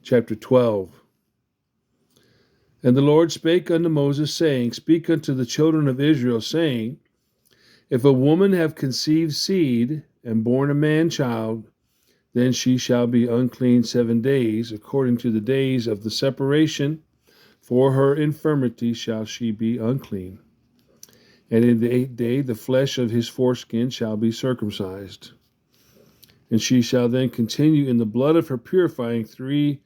Chapter 12. And the Lord spake unto Moses, saying, Speak unto the children of Israel, saying, If a woman have conceived seed, and born a man child, then she shall be unclean 7 days, according to the days of the separation. For her infirmity shall she be unclean. And in the 8th day the flesh of his foreskin shall be circumcised. And she shall then continue in the blood of her purifying 33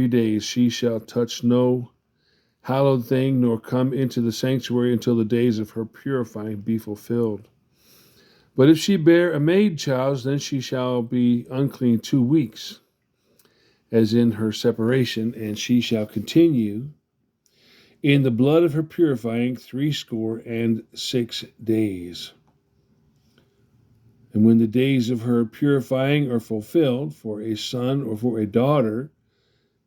days. She shall touch no hallowed thing, nor come into the sanctuary until the days of her purifying be fulfilled. But if she bear a maid child, then she shall be unclean 2 weeks, as in her separation, and she shall continue in the blood of her purifying 66 days. And when the days of her purifying are fulfilled, for a son or for a daughter,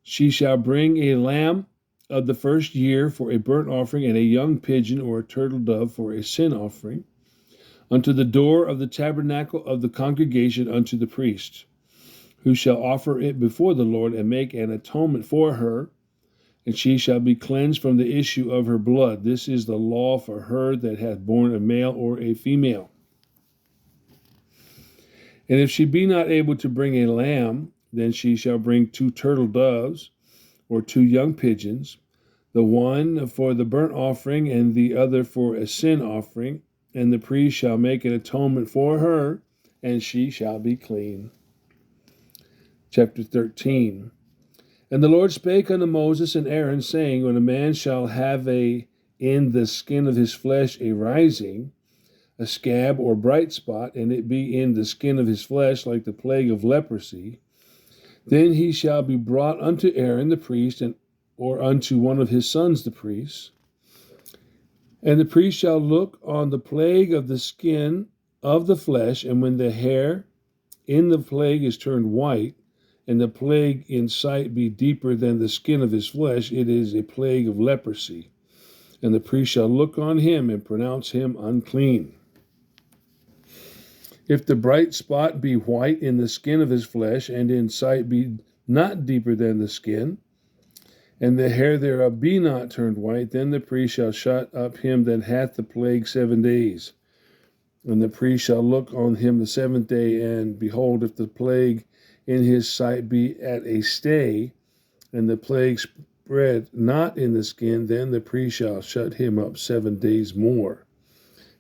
she shall bring a lamb of the first year for a burnt offering, and a young pigeon or a turtle dove for a sin offering, unto the door of the tabernacle of the congregation unto the priest, who shall offer it before the Lord, and make an atonement for her, and she shall be cleansed from the issue of her blood. This is the law for her that hath borne a male or a female. And if she be not able to bring a lamb, then she shall bring 2 turtle doves, or 2 young pigeons, the one for the burnt offering, and the other for a sin offering. And the priest shall make an atonement for her, and she shall be clean. Chapter 13. And the Lord spake unto Moses and Aaron, saying, When a man shall have in the skin of his flesh a rising, a scab or bright spot, and it be in the skin of his flesh like the plague of leprosy, then he shall be brought unto Aaron the priest, or unto one of his sons the priests. And the priest shall look on the plague of the skin of the flesh, and when the hair in the plague is turned white, and the plague in sight be deeper than the skin of his flesh, it is a plague of leprosy. And the priest shall look on him and pronounce him unclean. If the bright spot be white in the skin of his flesh, and in sight be not deeper than the skin, and the hair thereof be not turned white, then the priest shall shut up him that hath the plague 7 days. And the priest shall look on him the 7th day, and behold, if the plague in his sight be at a stay, and the plague spread not in the skin, then the priest shall shut him up 7 days more.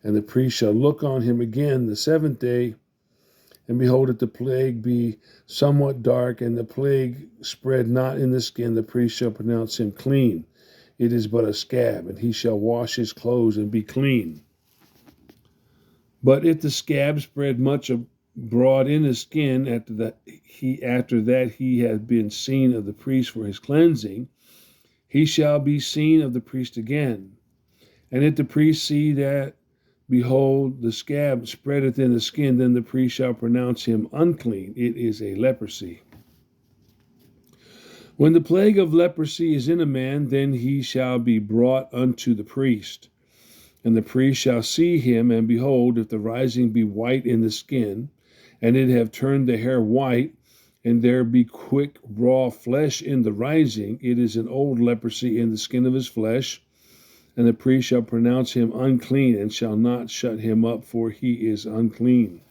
And the priest shall look on him again the 7th day, and behold, if the plague be somewhat dark, and the plague spread not in the skin, the priest shall pronounce him clean. It is but a scab, and he shall wash his clothes and be clean. But if the scab spread much abroad in the skin, after that he hath been seen of the priest for his cleansing, he shall be seen of the priest again. And if the priest see that, behold, the scab spreadeth in the skin, then the priest shall pronounce him unclean. It is a leprosy. When the plague of leprosy is in a man, then he shall be brought unto the priest. And the priest shall see him, and behold, if the rising be white in the skin, and it have turned the hair white, and there be quick raw flesh in the rising, it is an old leprosy in the skin of his flesh. And the priest shall pronounce him unclean, and shall not shut him up, for he is unclean.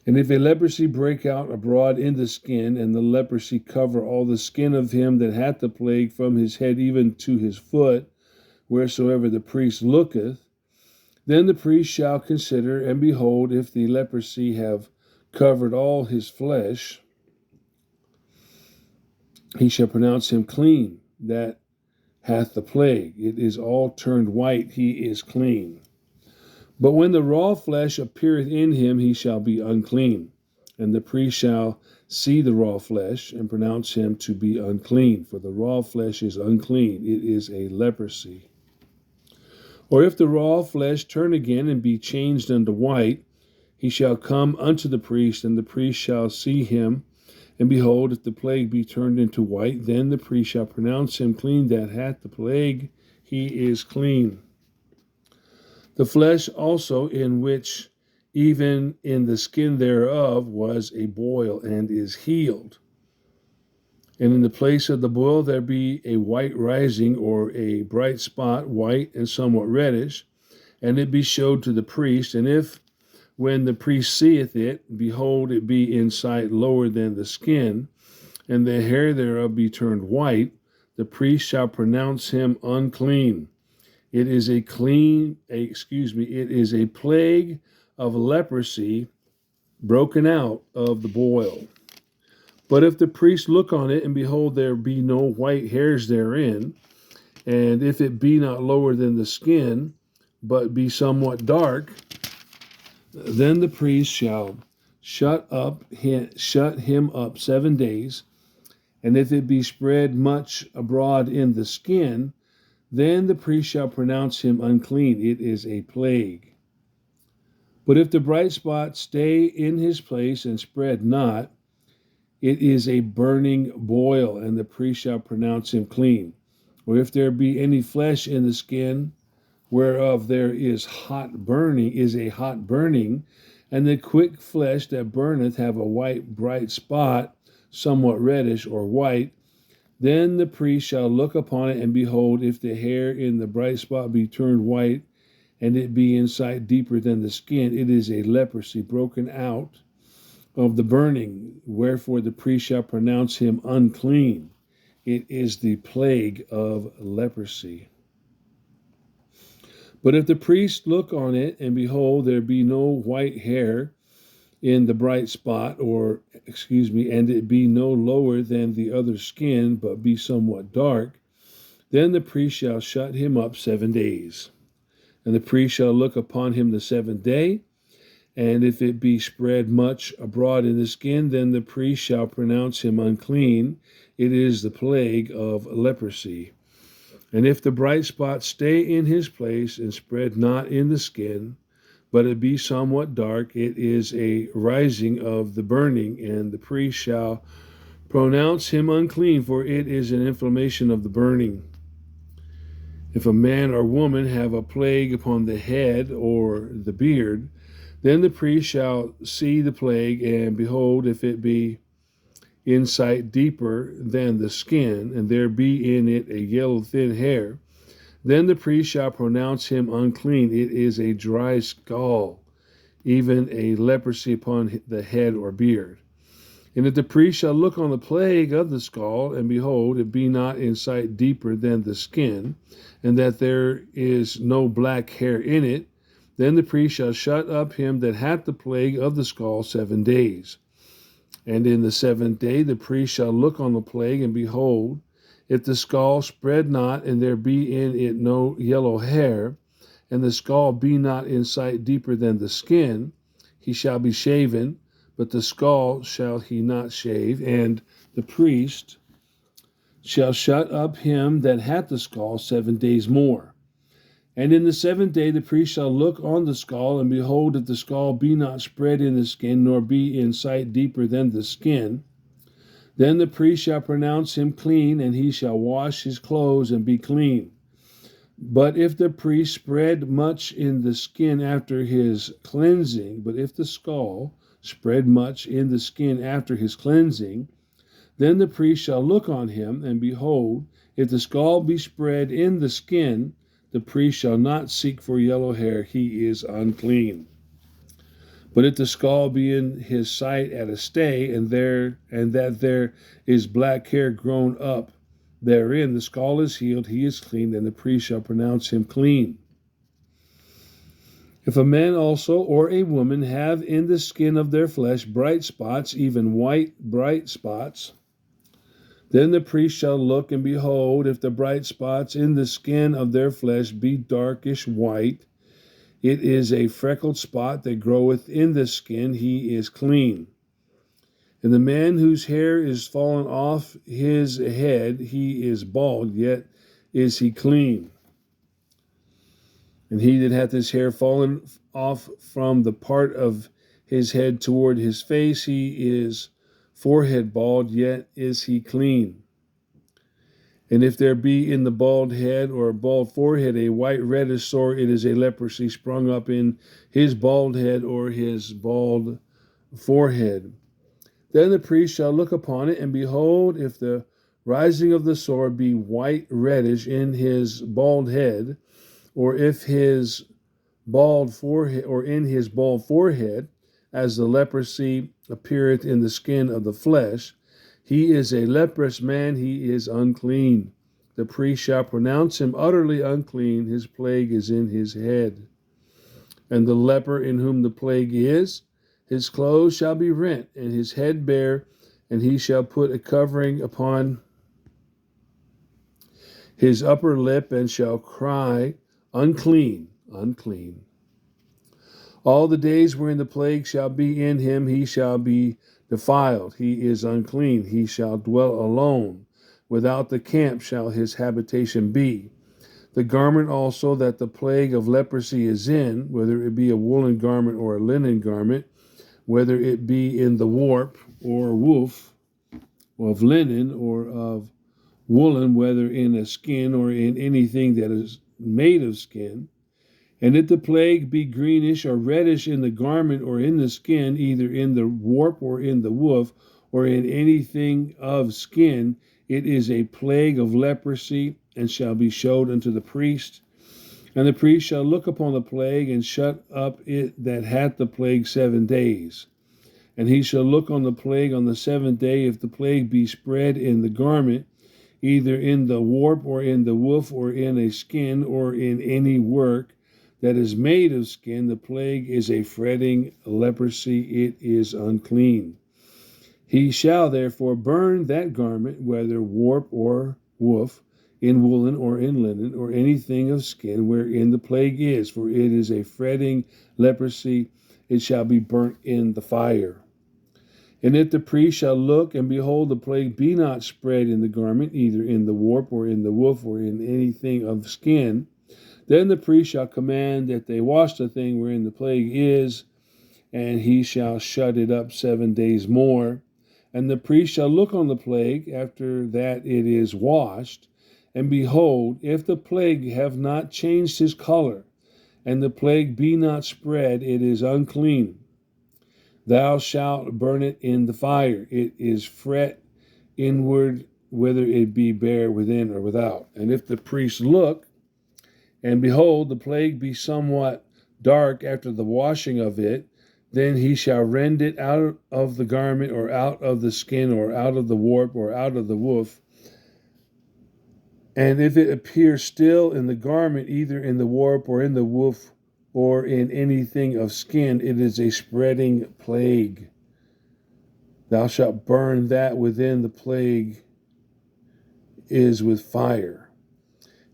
And if a leprosy break out abroad in the skin, and the leprosy cover all the skin of him that hath the plague, from his head even to his foot, wheresoever the priest looketh, then the priest shall consider, and behold, if the leprosy have covered all his flesh, he shall pronounce him clean, that hath the plague. It is all turned white, he is clean. But when the raw flesh appeareth in him, he shall be unclean. And the priest shall see the raw flesh, and pronounce him to be unclean, for the raw flesh is unclean, it is a leprosy. Or if the raw flesh turn again, and be changed unto white, he shall come unto the priest, and the priest shall see him. And behold, if the plague be turned into white, then the priest shall pronounce him clean that hath the plague, he is clean. The flesh also, in which even in the skin thereof was a boil, and is healed, And in the place of the boil there be a white rising, or a bright spot, white and somewhat reddish, and it be showed to the priest. And if, when the priest seeth it, behold, it be in sight lower than the skin, and the hair thereof be turned white, the priest shall pronounce him unclean. It is a plague of leprosy broken out of the boil. But if the priest look on it, and behold, there be no white hairs therein, and if it be not lower than the skin, but be somewhat dark, then the priest shall shut him up 7 days. And if it be spread much abroad in the skin, then the priest shall pronounce him unclean. It is a plague. But if the bright spot stay in his place and spread not, it is a burning boil, and the priest shall pronounce him clean. Or if there be any flesh in the skin, whereof there is a hot burning, and the quick flesh that burneth have a white bright spot, somewhat reddish or white, then the priest shall look upon it, and behold, if the hair in the bright spot be turned white, and it be in sight deeper than the skin, it is a leprosy broken out of the burning, wherefore the priest shall pronounce him unclean. It is the plague of leprosy. But if the priest look on it, and behold, there be no white hair in the bright spot, and it be no lower than the other skin, but be somewhat dark, then the priest shall shut him up 7 days. And the priest shall look upon him the 7th day, and if it be spread much abroad in the skin, then the priest shall pronounce him unclean. It is the plague of leprosy. And if the bright spot stay in his place and spread not in the skin, but it be somewhat dark, it is a rising of the burning, and the priest shall pronounce him unclean, for it is an inflammation of the burning. If a man or woman have a plague upon the head or the beard, then the priest shall see the plague, and behold, if it be in sight deeper than the skin, and there be in it a yellow thin hair, then the priest shall pronounce him unclean. It is a dry scall, even a leprosy upon the head or beard. And if the priest shall look on the plague of the scall, and behold, it be not in sight deeper than the skin, and that there is no black hair in it, then the priest shall shut up him that hath the plague of the scall 7 days. And in the 7th day the priest shall look on the plague, and behold, if the scall spread not, and there be in it no yellow hair, and the scall be not in sight deeper than the skin, he shall be shaven, but the scall shall he not shave, and the priest shall shut up him that hath the scall 7 days more. And in the 7th day the priest shall look on the scall, and behold, if the scall be not spread in the skin, nor be in sight deeper than the skin, then the priest shall pronounce him clean, and he shall wash his clothes and be clean. But if the priest spread much in the skin after his cleansing, but if the scall spread much in the skin after his cleansing, then the priest shall look on him, and behold, if the scall be spread in the skin, the priest shall not seek for yellow hair, he is unclean. But if the scall be in his sight at a stay, and that there is black hair grown up therein, the scall is healed, he is clean, and the priest shall pronounce him clean. If a man also or a woman have in the skin of their flesh bright spots, even white bright spots, then the priest shall look, and behold, if the bright spots in the skin of their flesh be darkish white, it is a freckled spot that groweth in the skin, he is clean. And the man whose hair is fallen off his head, he is bald, yet is he clean. And he that hath his hair fallen off from the part of his head toward his face, he is forehead bald, yet is he clean. And if there be in the bald head or bald forehead a white reddish sore, it is a leprosy sprung up in his bald head or his bald forehead. Then the priest shall look upon it, and behold, if the rising of the sore be white reddish in his bald head, or if his bald forehead, or in his bald forehead, as the leprosy appeareth in the skin of the flesh, he is a leprous man, he is unclean. The priest shall pronounce him utterly unclean, his plague is in his head. And the leper in whom the plague is, his clothes shall be rent, and his head bare, and he shall put a covering upon his upper lip, and shall cry, Unclean, unclean. All the days wherein the plague shall be in him, he shall be defiled. He is unclean. He shall dwell alone. Without the camp shall his habitation be. The garment also that the plague of leprosy is in, whether it be a woolen garment or a linen garment, whether it be in the warp or woof, or of linen or of woolen, whether in a skin or in anything that is made of skin, and if the plague be greenish or reddish in the garment or in the skin, either in the warp or in the woof, or in anything of skin, it is a plague of leprosy, and shall be showed unto the priest. And the priest shall look upon the plague, and shut up it that hath the plague 7 days. And he shall look on the plague on the 7th day, if the plague be spread in the garment, either in the warp or in the woof, or in a skin, or in any work that is made of skin, the plague is a fretting leprosy, it is unclean. He shall therefore burn that garment, whether warp or woof, in woolen or in linen, or anything of skin wherein the plague is, for it is a fretting leprosy, it shall be burnt in the fire. And if the priest shall look, and behold, the plague be not spread in the garment, either in the warp or in the woof, or in anything of skin, then the priest shall command that they wash the thing wherein the plague is, and he shall shut it up 7 days more. And the priest shall look on the plague after that it is washed, and behold, if the plague have not changed his color, and the plague be not spread, it is unclean. Thou shalt burn it in the fire. It is fret inward, whether it be bare within or without. And if the priest look, and behold, the plague be somewhat dark after the washing of it, then he shall rend it out of the garment, or out of the skin, or out of the warp, or out of the woof. And if it appear still in the garment, either in the warp, or in the woof, or in anything of skin, it is a spreading plague. Thou shalt burn that within the plague is with fire.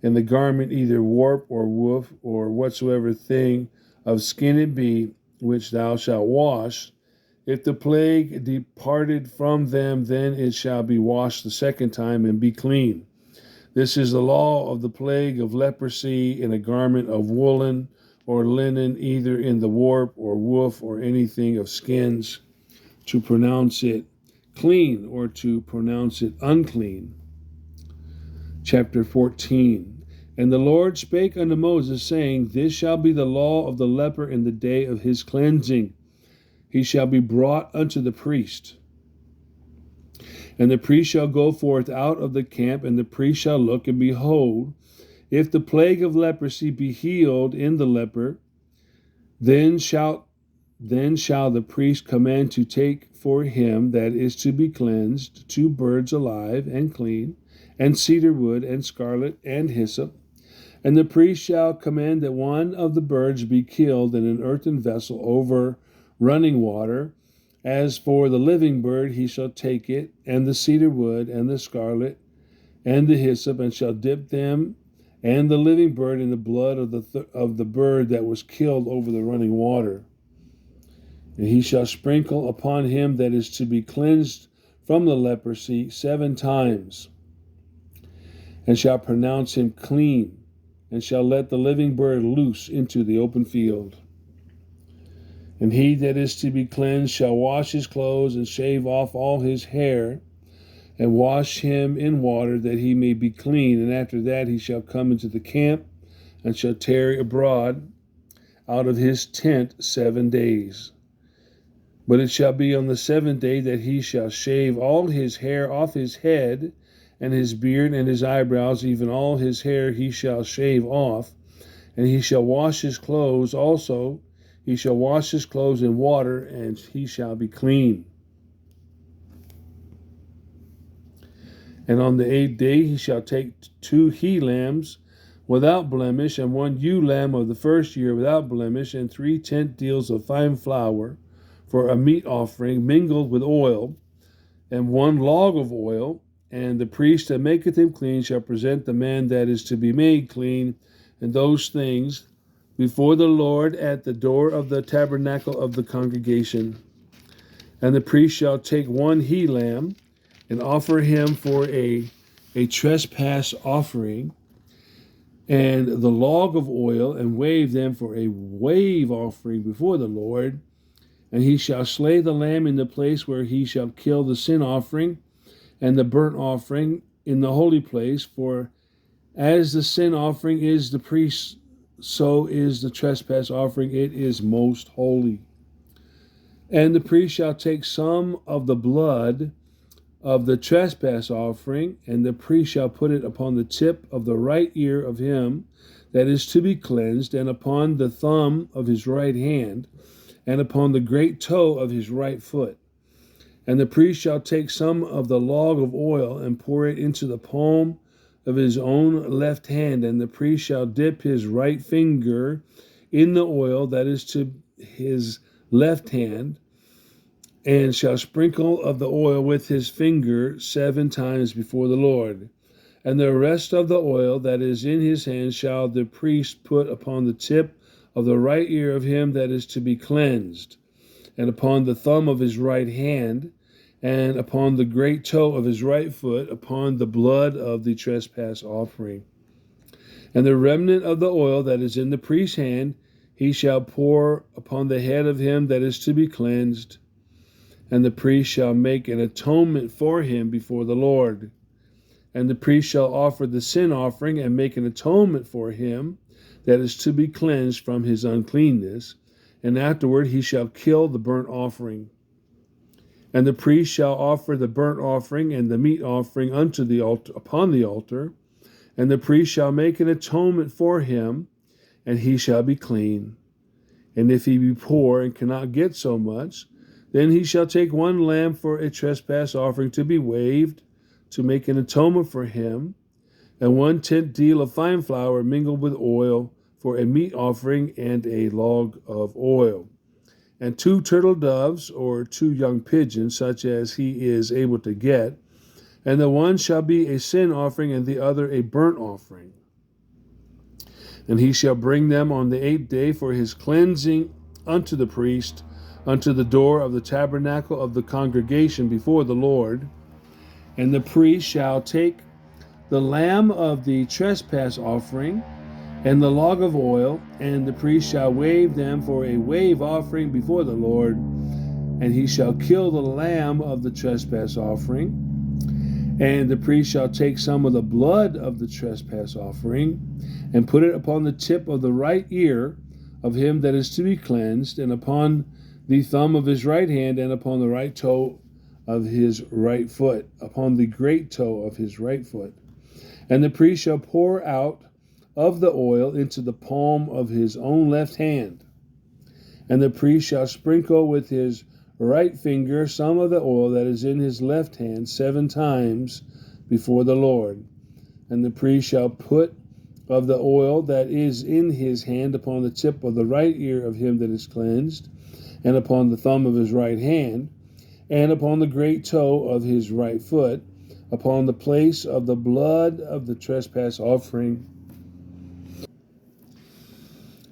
And the garment, either warp or woof, or whatsoever thing of skin it be, which thou shalt wash, if the plague departed from them, then it shall be washed the 2nd time, and be clean. This is the law of the plague of leprosy in a garment of woolen or linen, either in the warp or woof, or anything of skins, to pronounce it clean or to pronounce it unclean. Chapter 14. And the Lord spake unto Moses, saying, This shall be the law of the leper in the day of his cleansing. He shall be brought unto the priest. And the priest shall go forth out of the camp, and the priest shall look, and behold, if the plague of leprosy be healed in the leper, then shall the priest command to take for him that is to be cleansed 2 birds alive and clean, and cedar wood, and scarlet, and hyssop. And the priest shall command that one of the birds be killed in an earthen vessel over running water. As for the living bird, he shall take it, and the cedar wood, and the scarlet, and the hyssop, and shall dip them and the living bird in the blood of the bird that was killed over the running water. And he shall sprinkle upon him that is to be cleansed from the leprosy 7 times, and shall pronounce him clean, and shall let the living bird loose into the open field. And he that is to be cleansed shall wash his clothes, and shave off all his hair, and wash him in water, that he may be clean. And after that he shall come into the camp, and shall tarry abroad out of his tent 7 days. But it shall be on the 7th day that he shall shave all his hair off his head, and his beard, and his eyebrows, even all his hair he shall shave off. And he shall wash his clothes also. He shall wash his clothes in water, and he shall be clean. And on the 8th day he shall take 2 he-lambs without blemish, and 1 ewe lamb of the first year without blemish, and 3 tenth deals of fine flour for a meat offering mingled with oil, and 1 log of oil. And the priest that maketh him clean shall present the man that is to be made clean, and those things before the Lord at the door of the tabernacle of the congregation. And the priest shall take 1 he-lamb, and offer him for a trespass offering, and the log of oil, and wave them for a wave offering before the Lord. And he shall slay the lamb in the place where he shall kill the sin offering and the burnt offering in the holy place. For as the sin offering is the priest, so is the trespass offering. It is most holy. And the priest shall take some of the blood of the trespass offering, and the priest shall put it upon the tip of the right ear of him that is to be cleansed, and upon the thumb of his right hand, and upon the great toe of his right foot. And the priest shall take some of the log of oil, and pour it into the palm of his own left hand, and the priest shall dip his right finger in the oil that is to his left hand, and shall sprinkle of the oil with his finger 7 times before the Lord. And the rest of the oil that is in his hand shall the priest put upon the tip of the right ear of him that is to be cleansed, and upon the thumb of his right hand, and upon the great toe of his right foot, upon the blood of the trespass offering. And the remnant of the oil that is in the priest's hand he shall pour upon the head of him that is to be cleansed, and the priest shall make an atonement for him before the Lord. And the priest shall offer the sin offering, and make an atonement for him that is to be cleansed from his uncleanness, and afterward he shall kill the burnt offering. And the priest shall offer the burnt offering and the meat offering unto the altar, upon the altar, and the priest shall make an atonement for him, and he shall be clean. And if he be poor and cannot get so much, then he shall take 1 lamb for a trespass offering to be waved, to make an atonement for him, and 1 tenth deal of fine flour mingled with oil for a meat offering, and a log of oil. And 2 turtle doves, or 2 young pigeons, such as he is able to get, and the one shall be a sin offering, and the other a burnt offering. And he shall bring them on the 8th day for his cleansing unto the priest, unto the door of the tabernacle of the congregation before the Lord. And the priest shall take the lamb of the trespass offering and the log of oil, and the priest shall wave them for a wave offering before the Lord. And he shall kill the lamb of the trespass offering, and the priest shall take some of the blood of the trespass offering, and put it upon the tip of the right ear of him that is to be cleansed, and upon the thumb of his right hand, and upon the right toe of his right foot, upon the great toe of his right foot. And the priest shall pour out of the oil into the palm of his own left hand. And the priest shall sprinkle with his right finger some of the oil that is in his left hand 7 times before the Lord. And the priest shall put of the oil that is in his hand upon the tip of the right ear of him that is cleansed, and upon the thumb of his right hand, and upon the great toe of his right foot, upon the place of the blood of the trespass offering.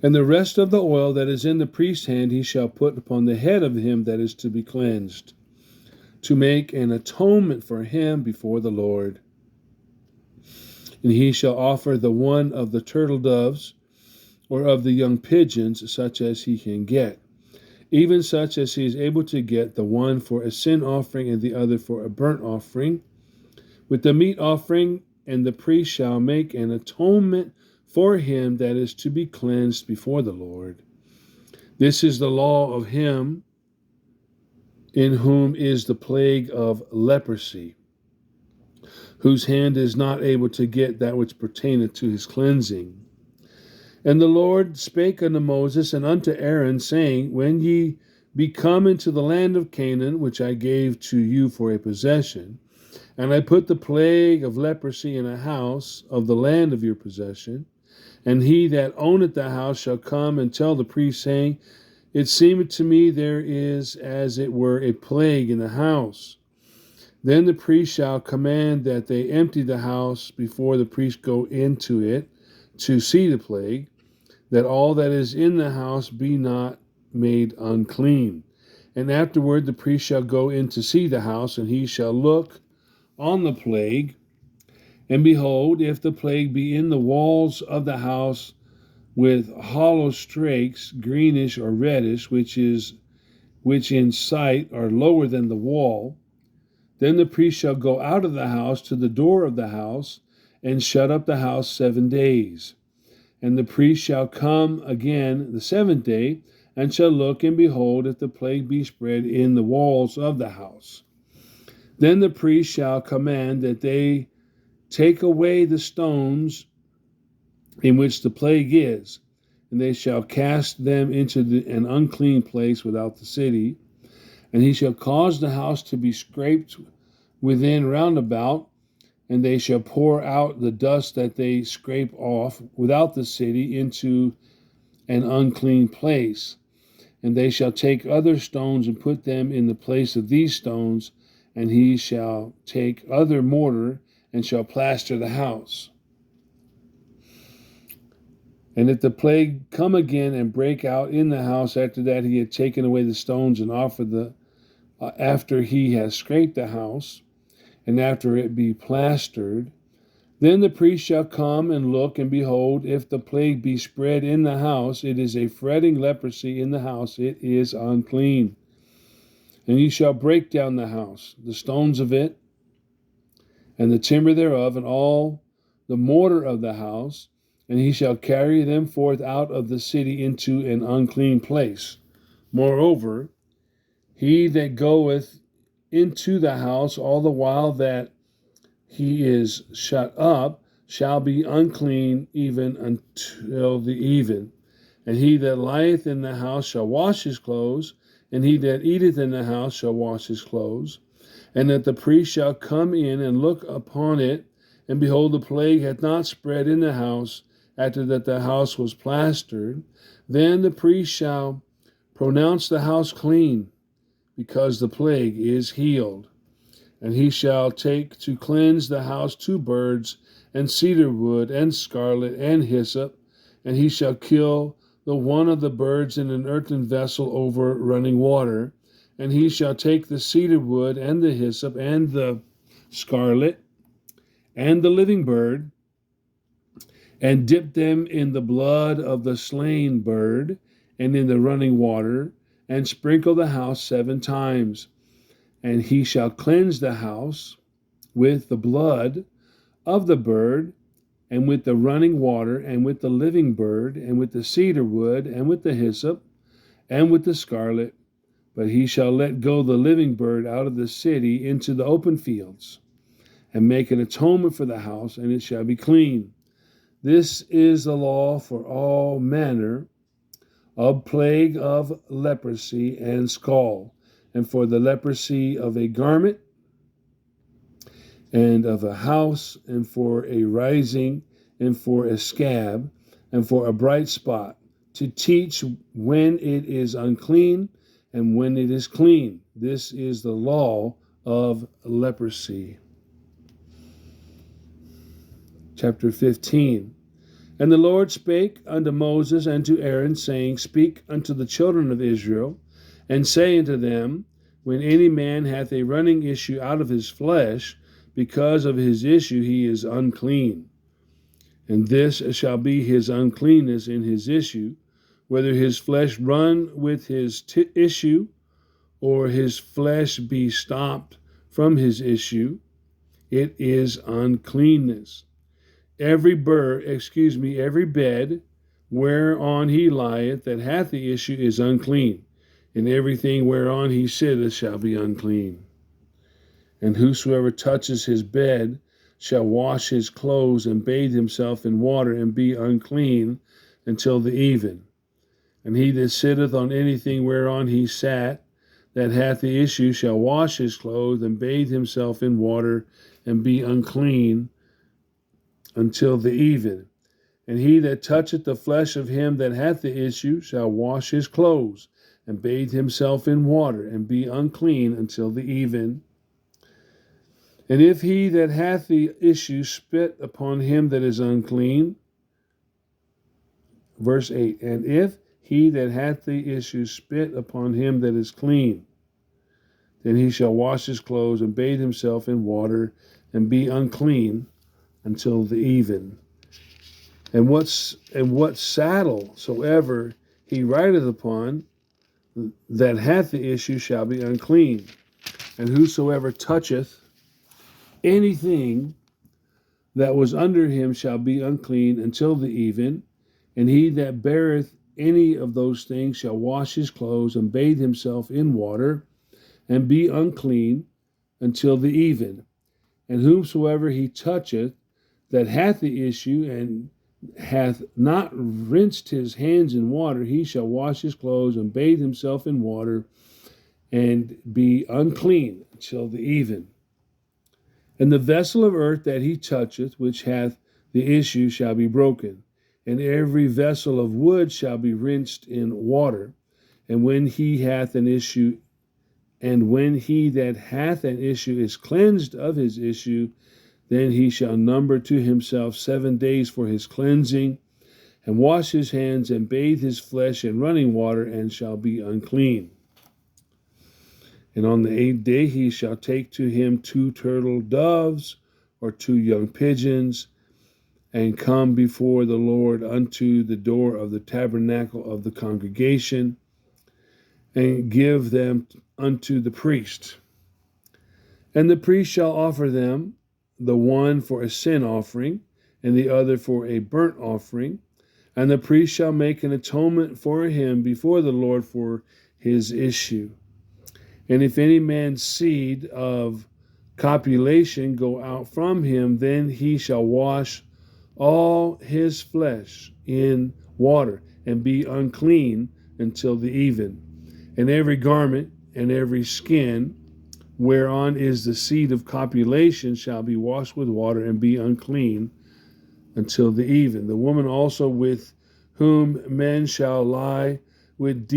And the rest of the oil that is in the priest's hand he shall put upon the head of him that is to be cleansed, to make an atonement for him before the Lord. And he shall offer the one of the turtle doves, or of the young pigeons, such as he can get, even such as he is able to get, the one for a sin offering and the other for a burnt offering, with the meat offering. And the priest shall make an atonement for him that is to be cleansed before the Lord. This is the law of him in whom is the plague of leprosy. whose hand is not able to get that which pertaineth to his cleansing. And the Lord spake unto Moses and unto Aaron, saying, When ye be come into the land of Canaan, which I gave to you for a possession, and I put the plague of leprosy in a house of the land of your possession, and he that owneth the house shall come and tell the priest, saying, It seemeth to me there is as it were a plague in the house. Then the priest shall command that they empty the house before the priest go into it to see the plague, that all that is in the house be not made unclean. And afterward the priest shall go in to see the house, and he shall look on the plague, and behold, if the plague be in the walls of the house with hollow strakes, greenish or reddish, which in sight are lower than the wall, then the priest shall go out of the house to the door of the house, and shut up the house 7 days. And the priest shall come again the 7th day, and shall look, and behold, if the plague be spread in the walls of the house. Then the priest shall command that they take away the stones in which the plague is, and they shall cast them into an unclean place without the city. And he shall cause the house to be scraped within round about, and they shall pour out the dust that they scrape off without the city into an unclean place. And they shall take other stones and put them in the place of these stones, and he shall take other mortar and shall plaster the house. And if the plague come again and break out in the house after that he had taken away the stones and offered after he has scraped the house, and after it be plastered, then the priest shall come and look, and behold, if the plague be spread in the house, it is a fretting leprosy in the house, it is unclean. And ye shall break down the house, the stones of it, and the timber thereof, and all the mortar of the house, and he shall carry them forth out of the city into an unclean place. Moreover, he that goeth into the house all the while that he is shut up shall be unclean even until the even. And he that lieth in the house shall wash his clothes, and he that eateth in the house shall wash his clothes. And that the priest shall come in and look upon it, and behold, the plague hath not spread in the house after that the house was plastered. Then the priest shall pronounce the house clean, because the plague is healed. And he shall take to cleanse the house 2 birds, and cedar wood, and scarlet, and hyssop, and he shall kill the one of the birds in an earthen vessel over running water. And he shall take the cedar wood, and the hyssop, and the scarlet, and the living bird, and dip them in the blood of the slain bird, and in the running water, and sprinkle the house 7 times. And he shall cleanse the house with the blood of the bird, and with the running water, and with the living bird, and with the cedar wood, and with the hyssop, and with the scarlet. But he shall let go the living bird out of the city into the open fields, and make an atonement for the house, and it shall be clean. This is the law for all manner of plague of leprosy and scald, and for the leprosy of a garment, and of a house, and for a rising, and for a scab, and for a bright spot, to teach when it is unclean and when it is clean. This is the law of leprosy. Chapter 15. And the Lord spake unto Moses and to Aaron, saying, Speak unto the children of Israel, and say unto them, When any man hath a running issue out of his flesh, because of his issue he is unclean. And this shall be his uncleanness in his issue, whether his flesh run with his issue, or his flesh be stopped from his issue, it is uncleanness. Every bed whereon he lieth that hath the issue is unclean, and everything whereon he sitteth shall be unclean. And whosoever touches his bed shall wash his clothes and bathe himself in water and be unclean until the even. And he that sitteth on anything whereon he sat, that hath the issue, shall wash his clothes and bathe himself in water and be unclean until the even. And he that toucheth the flesh of him that hath the issue shall wash his clothes and bathe himself in water and be unclean until the even. And if he that hath the issue spit upon him that is unclean, verse 8, and if he that hath the issue spit upon him that is clean, then he shall wash his clothes and bathe himself in water and be unclean until the even. And what saddle soever he rideth upon that hath the issue shall be unclean. And whosoever toucheth anything that was under him shall be unclean until the even. And he that beareth any of those things shall wash his clothes and bathe himself in water and be unclean until the even. And whomsoever he toucheth that hath the issue and hath not rinsed his hands in water, he shall wash his clothes and bathe himself in water and be unclean until the even. And the vessel of earth that he toucheth, which hath the issue, shall be broken, and every vessel of wood shall be rinsed in water. And when he hath an issue, and when he that hath an issue is cleansed of his issue, then he shall number to himself 7 days for his cleansing, and wash his hands, and bathe his flesh in running water, and shall be unclean. And on the 8th day he shall take to him 2 turtle doves, or 2 young pigeons, and come before the Lord unto the door of the tabernacle of the congregation, and give them unto the priest. And the priest shall offer them, the one for a sin offering, and the other for a burnt offering. And the priest shall make an atonement for him before the Lord for his issue. And if any man's seed of copulation go out from him, then he shall wash all his flesh in water and be unclean until the even. And every garment and every skin whereon is the seed of copulation shall be washed with water and be unclean until the even. The woman also with whom men shall lie with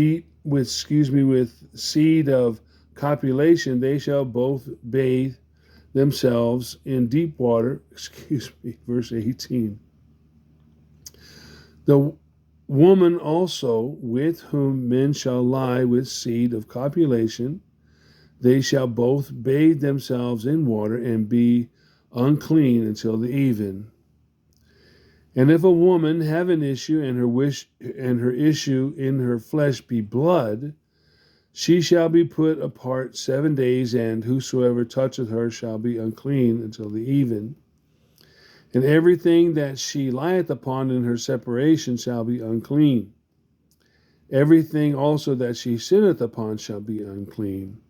seed of copulation, they shall both bathe themselves in deep water. Verse 18. The woman also with whom men shall lie with seed of copulation, they shall both bathe themselves in water and be unclean until the even. And if a woman have an issue and her issue in her flesh be blood, she shall be put apart 7 days, and whosoever toucheth her shall be unclean until the even. And everything that she lieth upon in her separation shall be unclean. Everything also that she sitteth upon shall be unclean.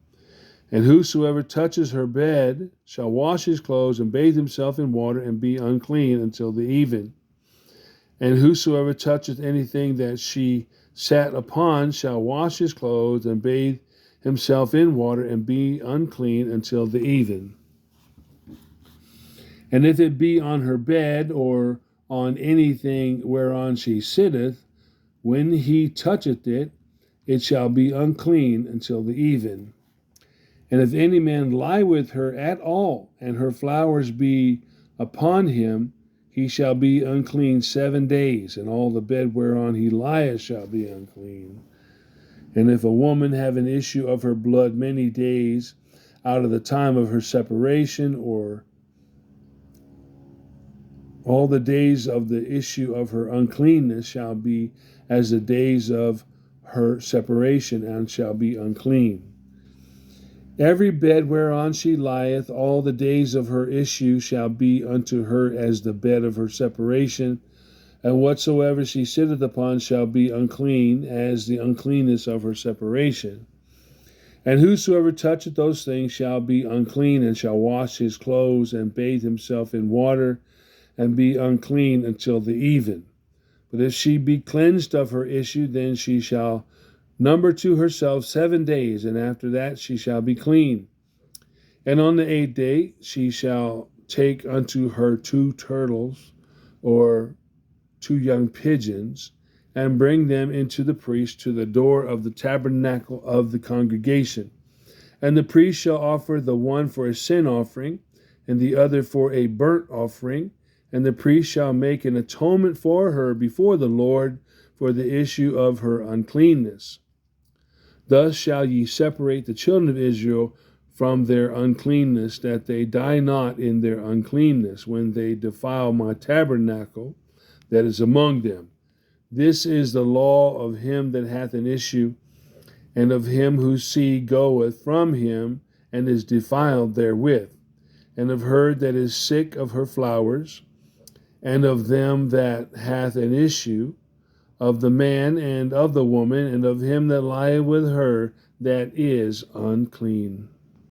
And whosoever touches her bed shall wash his clothes and bathe himself in water and be unclean until the even. And whosoever toucheth anything that she sat upon shall wash his clothes and bathe himself in water and be unclean until the even. And if it be on her bed or on anything whereon she sitteth, when he toucheth it, it shall be unclean until the even. And if any man lie with her at all, and her flowers be upon him, he shall be unclean 7 days, and all the bed whereon he lieth shall be unclean. And if a woman have an issue of her blood many days out of the time of her separation, or all the days of the issue of her uncleanness shall be as the days of her separation, and shall be unclean. Every bed whereon she lieth, all the days of her issue shall be unto her as the bed of her separation, and whatsoever she sitteth upon shall be unclean as the uncleanness of her separation. And whosoever toucheth those things shall be unclean, and shall wash his clothes, and bathe himself in water, and be unclean until the even. But if she be cleansed of her issue, then she shall number to herself 7 days, and after that she shall be clean. And on the 8th day she shall take unto her 2 turtles, or 2 young pigeons, and bring them into the priest to the door of the tabernacle of the congregation. And the priest shall offer the one for a sin offering, and the other for a burnt offering. And the priest shall make an atonement for her before the Lord for the issue of her uncleanness. Thus shall ye separate the children of Israel from their uncleanness, that they die not in their uncleanness, when they defile my tabernacle that is among them. This is the law of him that hath an issue, and of him whose seed goeth from him, and is defiled therewith, and of her that is sick of her flowers, and of them that hath an issue, of the man and of the woman, and of him that lieth with her that is unclean.